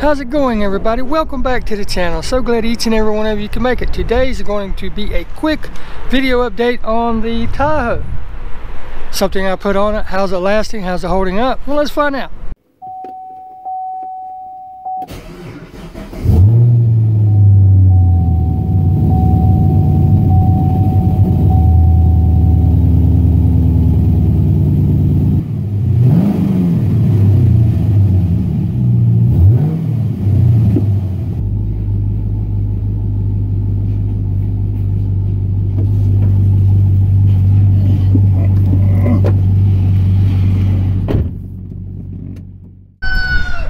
How's it going, everybody? Welcome back to the channel. So glad each and every one of you can make it. Today's going to be a quick video update on the Tahoe. Something I put on it. How's it lasting? How's it holding up? Well, let's find out.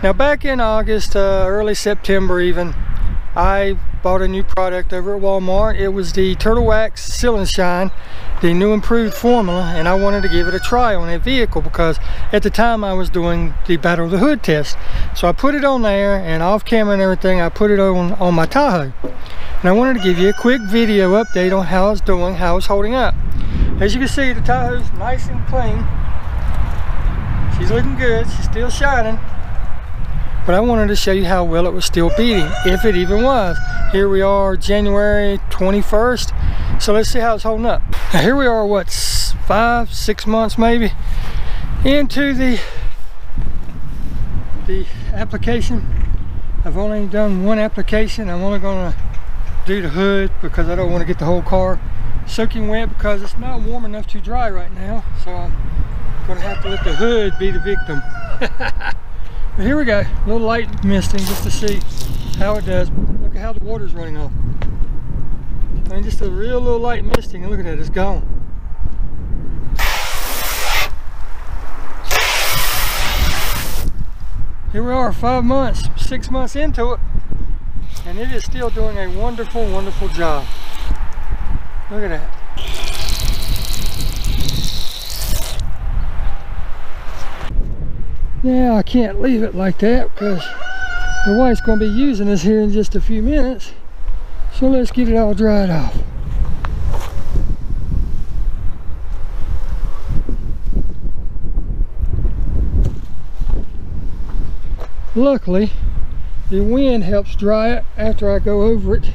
Now back in August, early September even, I bought a new product over at Walmart. It was the Turtle Wax Seal and Shine, the new improved formula, and I wanted to give it a try on a vehicle because at the time I was doing the Battle of the Hood test. So I put it on there, and off camera and everything, I put it on my Tahoe. And I wanted to give you a quick video update on how it's doing, how it's holding up. As you can see, the Tahoe's nice and clean. She's looking good, she's still shining. But I wanted to show you how well it was still beating, if it even was. Here we are, January 21st. So let's see how it's holding up. Now here we are, what, 5-6 months maybe into the application. I've only done one application. I'm only going to do the hood because I don't want to get the whole car soaking wet because it's not warm enough to dry right now. So I'm going to have to let the hood be the victim. But here we go, a little light misting just to see how it does. Look at how the water's running off. I mean, just a real little light misting, and look at that, it's gone. Here we are, 5 months, 6 months into it, and it is still doing a wonderful, wonderful job. Look at that. Now I can't leave it like that because the wife's going to be using this here in just a few minutes. So let's get it all dried off. Luckily, the wind helps dry it after I go over it.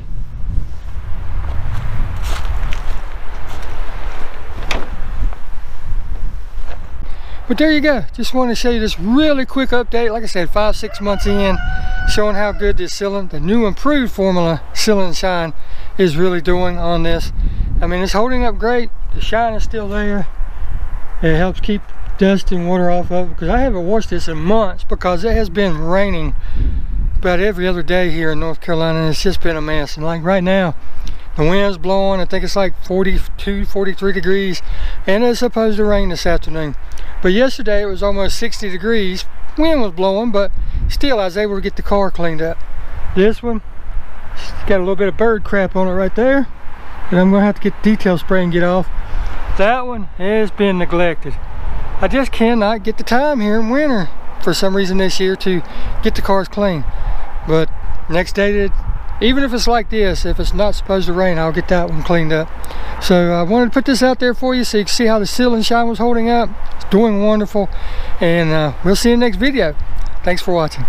But there you go, just wanted to show you this really quick update. Like I said, 5-6 months in, showing how good this sealing, the new improved formula Seal and Shine is really doing on this. I mean, it's holding up great. The shine is still there. It helps keep dust and water off of it because I haven't washed this in months because it has been raining about every other day here in North Carolina, and it's just been a mess. And like right now, the wind's blowing. I think it's like 42, 43 degrees, and it's supposed to rain this afternoon. But yesterday it was almost 60 degrees. Wind was blowing, but still I was able to get the car cleaned up. This one, got a little bit of bird crap on it right there, and I'm gonna have to get the detail spray and get off. That one has been neglected. I just cannot get the time here in winter for some reason this year to get the cars clean. But next day, even if it's like this, if it's not supposed to rain, I'll get that one cleaned up. So I wanted to put this out there for you so you can see how the Seal and Shine was holding up. It's doing wonderful, and we'll see you in the next video. Thanks for watching.